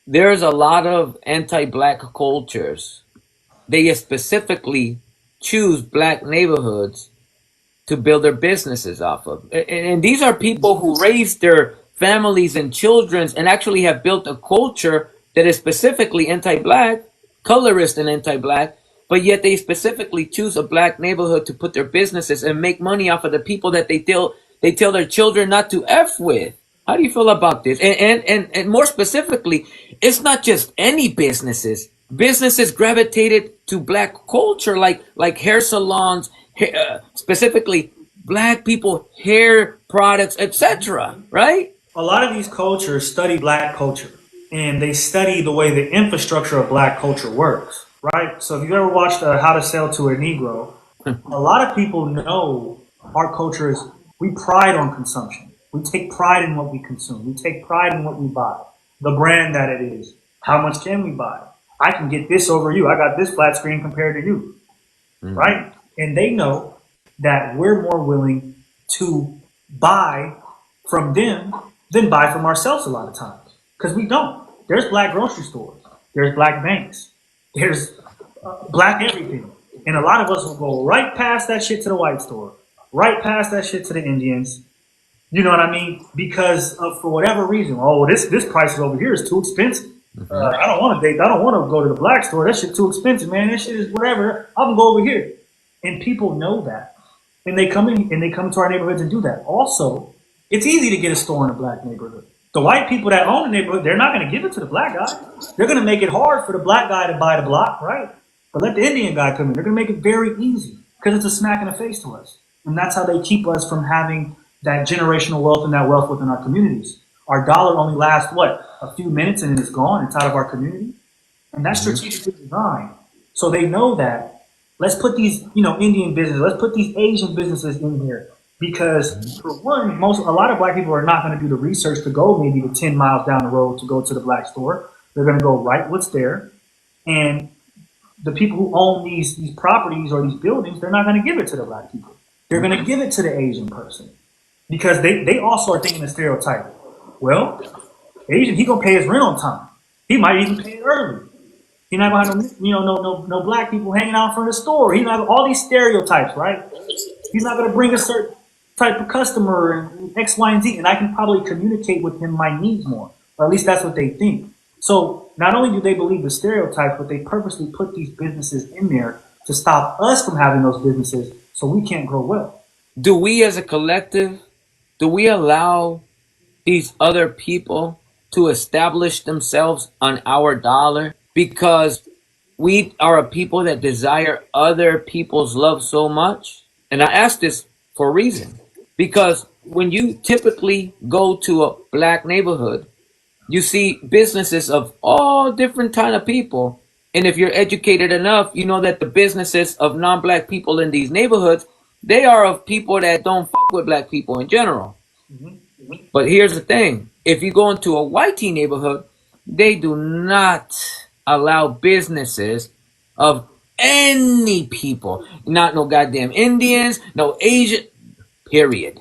there's a lot of anti-black cultures. They specifically choose black neighborhoods to build their businesses off of. And these are people who raise their families and children and actually have built a culture that is specifically anti-black, colorist and anti-black, but yet they specifically choose a black neighborhood to put their businesses and make money off of the people that they tell their children not to F with. How do you feel about this? And more specifically, it's not just any businesses. Businesses gravitated to black culture, like hair salons, specifically black people, hair products, etc. Right? A lot of these cultures study black culture and they study the way the infrastructure of black culture works, right? So if you've ever watched How to Sell to a Negro, a lot of people know our culture is, we pride on consumption. We take pride in what we consume. We take pride in what we buy, the brand that it is. How much can we buy? I can get this over you. I got this flat screen compared to you, right? And they know that we're more willing to buy from them than buy from ourselves a lot of times. Because we don't. There's black grocery stores. There's black banks. There's black everything. And a lot of us will go right past that shit to the white store, right past that shit to the Indians. You know what I mean? Because of, for whatever reason, oh, this price over here is too expensive. I don't want to date. I don't want to go to the black store. That shit too expensive, man. That shit is whatever. I'm gonna go over here. And people know that, and they come in and they come to our neighborhoods and do that. Also, it's easy to get a store in a black neighborhood. The white people that own the neighborhood, they're not going to give it to the black guy. They're going to make it hard for the black guy to buy the block, right? But let the Indian guy come in. They're going to make it very easy because it's a smack in the face to us. And that's how they keep us from having that generational wealth and that wealth within our communities. Our dollar only lasts, what, a few minutes and it's gone. It's out of our community. And that's strategically designed. So they know that. Let's put these, Indian businesses, let's put these Asian businesses in here. Because for one, a lot of black people are not going to do the research to go maybe the 10 miles down the road to go to the black store. They're going to go right what's there. And the people who own these properties or these buildings, they're not going to give it to the black people. They're going to give it to the Asian person. Because they also are thinking the stereotype. Well, Asian, he going to pay his rent on time. He might even pay it early. He's not going to have no black people hanging out in front of the store. He's not all these stereotypes, right? He's not going to bring a certain type of customer and X, Y, and Z, and I can probably communicate with him my needs more, or at least that's what they think. So not only do they believe the stereotypes, but they purposely put these businesses in there to stop us from having those businesses so we can't grow well. Do we as a collective, do we allow these other people to establish themselves on our dollar? Because we are a people that desire other people's love so much. And I ask this for a reason. Because when you typically go to a black neighborhood, you see businesses of all different kind of people. And if you're educated enough, you know that the businesses of non-black people in these neighborhoods, they are of people that don't fuck with black people in general. But here's the thing. If you go into a whitey neighborhood, they do not allow businesses of any people, not no goddamn Indians, no Asian, period.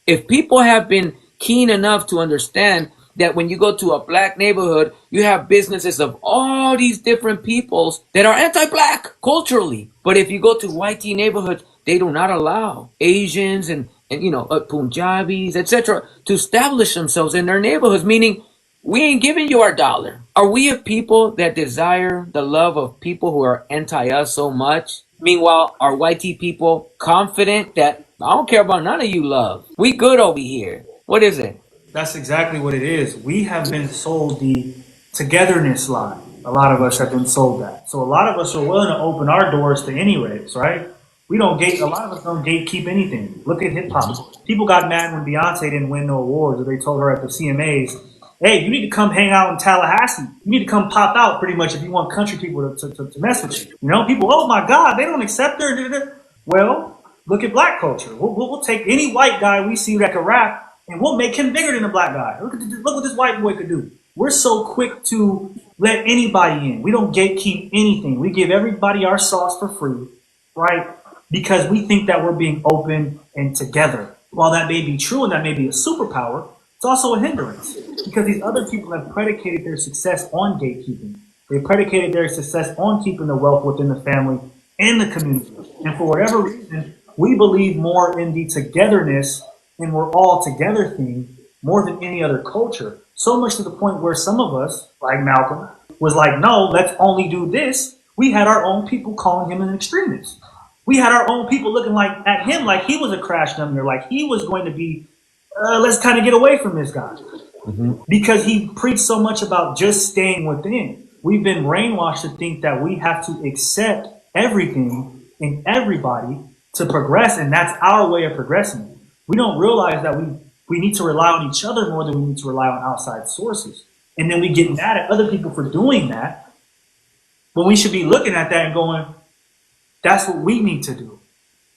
If people have been keen enough to understand that when you go to a black neighborhood, you have businesses of all these different peoples that are anti-black culturally. But if you go to whitey neighborhoods, they do not allow Asians and Punjabis, etc., to establish themselves in their neighborhoods, meaning we ain't giving you our dollar. Are we a people that desire the love of people who are anti-us so much? Meanwhile, are whitey people confident that I don't care about none of you love? We good over here. What is it? That's exactly what it is. We have been sold the togetherness line. A lot of us have been sold that. So a lot of us are willing to open our doors to any race, right? A lot of us don't gatekeep anything. Look at hip hop. People got mad when Beyonce didn't win no awards, or they told her at the CMAs, hey, you need to come hang out in Tallahassee. You need to come pop out pretty much if you want country people to mess with you. People, oh my God, they don't accept her. Well, look at black culture. We'll take any white guy we see that can rap and we'll make him bigger than the black guy. Look what this white boy could do. We're so quick to let anybody in. We don't gatekeep anything. We give everybody our sauce for free, right? Because we think that we're being open and together. While that may be true and that may be a superpower, It's also a hindrance because these other people have predicated their success on gatekeeping. They predicated their success on keeping the wealth within the family and the community. And for whatever reason, we believe more in the togetherness and we're all together thing more than any other culture. So much to the point where some of us, like Malcolm, was like, no, let's only do this. We had our own people calling him an extremist. We had our own people looking like at him like he was a crash dummy, like he was going to be, let's kind of get away from this guy. Because he preached so much about just staying within. We've been brainwashed to think that we have to accept everything and everybody to progress, and that's our way of progressing. We don't realize that we need to rely on each other more than we need to rely on outside sources. And then we get mad at other people for doing that, when we should be looking at that and going, that's what we need to do.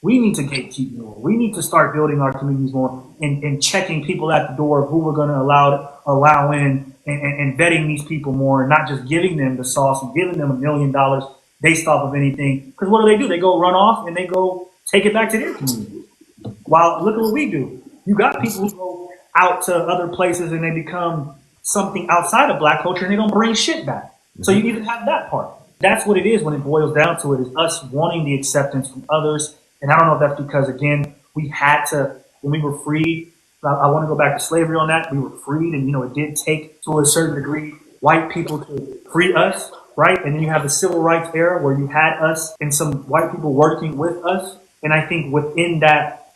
We need to gatekeep more. We need to start building our communities more and checking people at the door of who we're going to allow in and vetting these people more and not just giving them the sauce and giving them $1 million based off of anything. Because what do? They go run off and they go take it back to their community. While look at what we do. You got people who go out to other places and they become something outside of black culture and they don't bring shit back. So you even have that part. That's what it is when it boils down to it, is us wanting the acceptance from others. And I don't know if that's because, again, we had to, when we were freed, I want to go back to slavery on that. We were freed, and, it did take, to a certain degree, white people to free us, right? And then you have the civil rights era where you had us and some white people working with us. And I think within that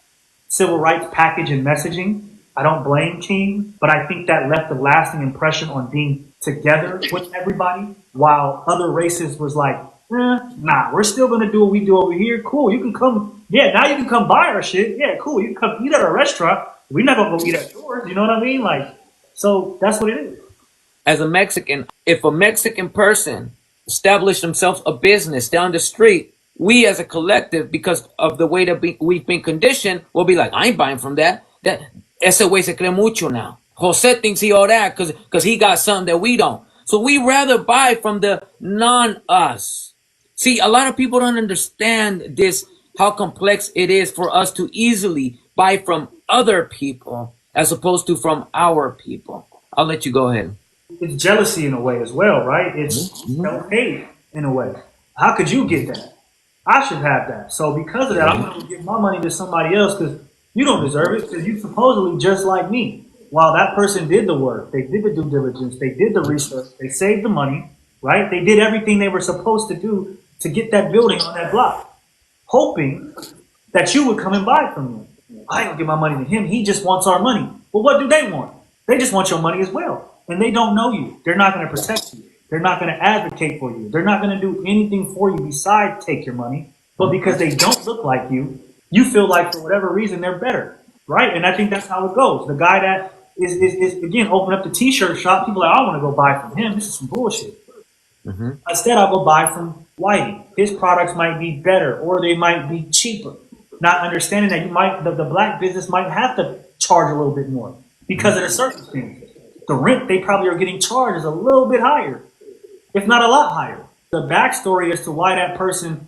civil rights package and messaging, I don't blame King, but I think that left a lasting impression on being together with everybody, while other races was like, nah, we're still going to do what we do over here. Cool, you can come. Yeah, now you can come buy our shit. Yeah, cool, you can come eat at our restaurant. We're not going to go eat at yours. You know what I mean? Like, so that's what it is. As a Mexican, if a Mexican person established themselves a business down the street, we as a collective, because of the way that we've been conditioned, will be like, I ain't buying from that. Ese way se cree mucho now. Jose thinks he all that because he got something that we don't. So we rather buy from the non-us. See, a lot of people don't understand this, how complex it is for us to easily buy from other people as opposed to from our people. I'll let you go ahead. It's jealousy in a way as well, right? It's self-hate in a way. How could you get that? I should have that. So because of that, I'm going to give my money to somebody else because you don't deserve it, because you supposedly just like me. While that person did the work, they did the due diligence, they did the research, they saved the money, right? They did everything they were supposed to do to get that building on that block, hoping that you would come and buy from them. I don't give my money to him. He just wants our money. Well, what do they want? They just want your money as well. And they don't know you. They're not going to protect you. They're not going to advocate for you. They're not going to do anything for you besides take your money. But because they don't look like you, you feel like for whatever reason they're better, right? And I think that's how it goes. The guy that is again, open up the t-shirt shop, people are like, I want to go buy from him. This is some bullshit. Instead, I'll go buy from Whitey. His products might be better or they might be cheaper. Not understanding that the black business might have to charge a little bit more because of the circumstances. The rent they probably are getting charged is a little bit higher, if not a lot higher. The backstory as to why that person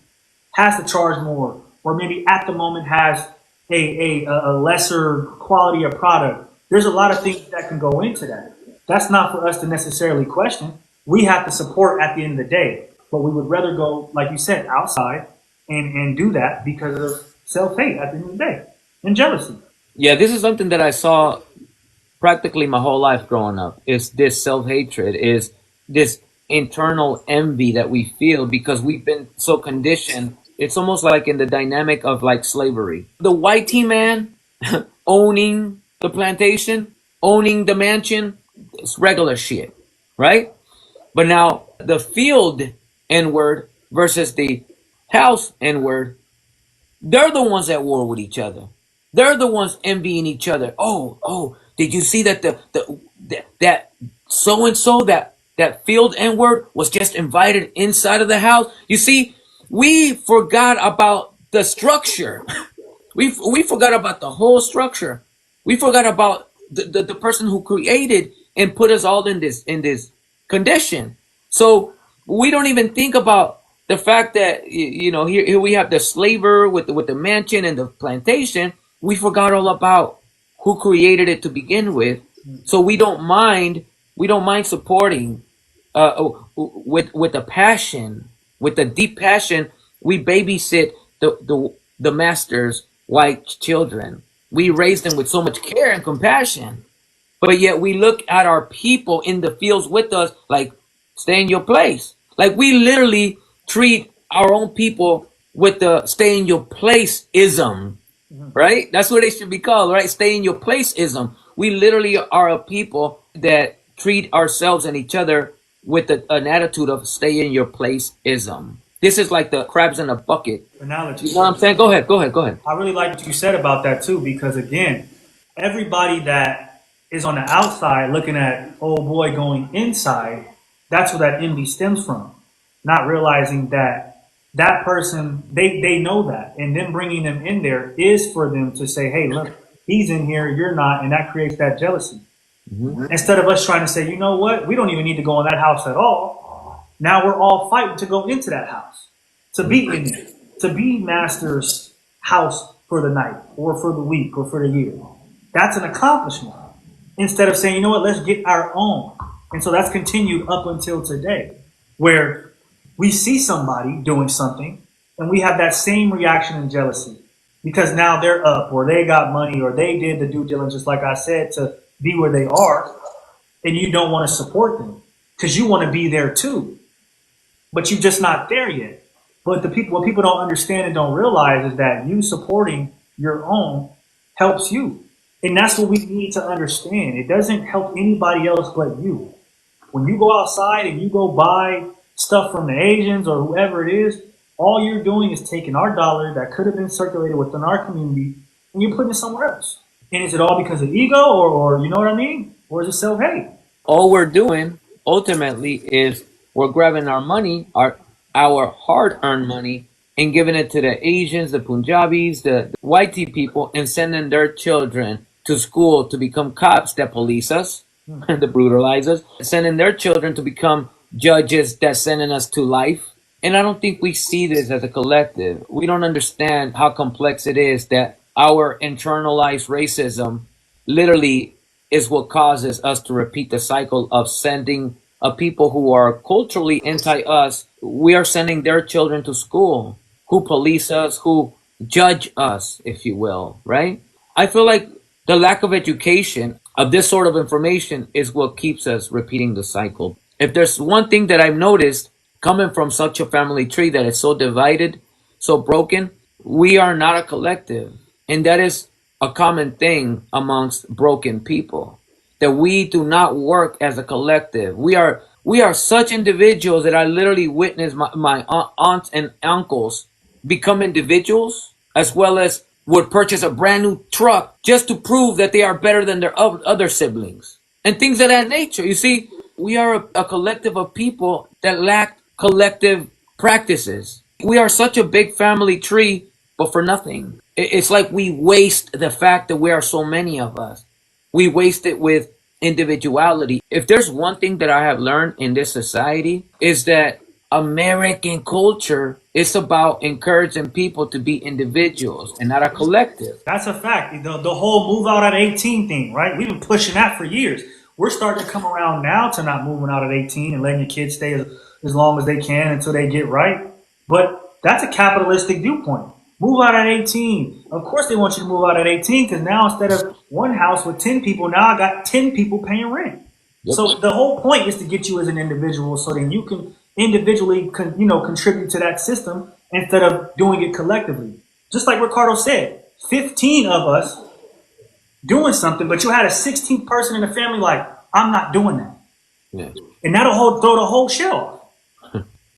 has to charge more, or maybe at the moment has a lesser quality of product. There's a lot of things that can go into that. That's not for us to necessarily question. We have to support at the end of the day. But we would rather go, like you said, outside and do that because of self-hate at the end of the day and jealousy. Yeah, this is something that I saw practically my whole life growing up. Is this self-hatred, is this internal envy that we feel because we've been so conditioned. It's almost like in the dynamic of like slavery. The white tea man owning the plantation, owning the mansion, it's regular shit, right? But now the field N-word versus the house N-word, they're the ones at war with each other. They're the ones envying each other. Oh, did you see that that so-and-so, that field N-word was just invited inside of the house? You see, we forgot about the structure. We forgot about the whole structure. We forgot about the person who created and put us all in this condition. So we don't even think about the fact that here we have the slaver with the mansion and the plantation. We forgot all about who created it to begin with, So we don't mind supporting with a passion, with a deep passion. We babysit the master's white children. We raise them with so much care and compassion. But yet we look at our people in the fields with us like, stay in your place. Like we literally treat our own people with the stay in your place ism, right? That's what it should be called, right? Stay in your place ism. We literally are a people that treat ourselves and each other with an attitude of stay in your place ism. This is like the crabs in a bucket. Analogy. You know what I'm saying? Go ahead. I really like what you said about that too, because again, everybody that is on the outside looking at old boy going inside, that's where that envy stems from. Not realizing that that person, they know that, and them bringing them in there is for them to say, hey, look, he's in here, you're not, and that creates that jealousy. Instead of us trying to say, you know what, we don't even need to go in that house at all. Now we're all fighting to go into that house, to be in it, to be master's house for the night or for the week or for the year. That's an accomplishment. Instead of saying, you know what, let's get our own. And so that's continued up until today, where we see somebody doing something and we have that same reaction and jealousy because now they're up or they got money or they did the due diligence, like I said, to be where they are, and you don't want to support them because you want to be there too, but you're just not there yet. But what people don't understand and don't realize is that you supporting your own helps you. And that's what we need to understand. It doesn't help anybody else but you. When you go outside and you go buy stuff from the Asians or whoever it is, all you're doing is taking our dollar that could have been circulated within our community and you're putting it somewhere else. And is it all because of ego or you know what I mean? Or is it self-hate? All we're doing ultimately is we're grabbing our money, our hard-earned money, and giving it to the Asians, the Punjabis, the white people, and sending their children to school to become cops that police us, that brutalize us, sending their children to become judges that sending us to life. And I don't think we see this as a collective. We don't understand how complex it is that our internalized racism literally is what causes us to repeat the cycle of sending a people who are culturally anti-us. We are sending their children to school, who police us, who judge us, if you will, right? I feel like the lack of education of this sort of information is what keeps us repeating the cycle. If there's one thing that I've noticed coming from such a family tree that is so divided, so broken, we are not a collective. And that is a common thing amongst broken people, that we do not work as a collective. We are such individuals that I literally witnessed my aunts and uncles become individuals, as well as would purchase a brand new truck just to prove that they are better than their other siblings and things of that nature. You see, we are a collective of people that lack collective practices. We are such a big family tree, but for nothing. It's like we waste the fact that we are so many of us. We waste it with individuality. If there's one thing that I have learned in this society is that American culture is about encouraging people to be individuals and not a collective. That's a fact. The whole move out at 18 thing, right? We've been pushing that for years. We're starting to come around now to not moving out at 18 and letting your kids stay as long as they can until they get right. But that's a capitalistic viewpoint. Move out at 18. Of course they want you to move out at 18 because now instead of one house with 10 people, now I got 10 people paying rent. Yep. So the whole point is to get you as an individual so then you can individually contribute to that system instead of doing it collectively. Just like Ricardo said, 15 of us doing something, but you had a 16th person in the family like, I'm not doing that. Yeah. And that'll throw the whole shit off.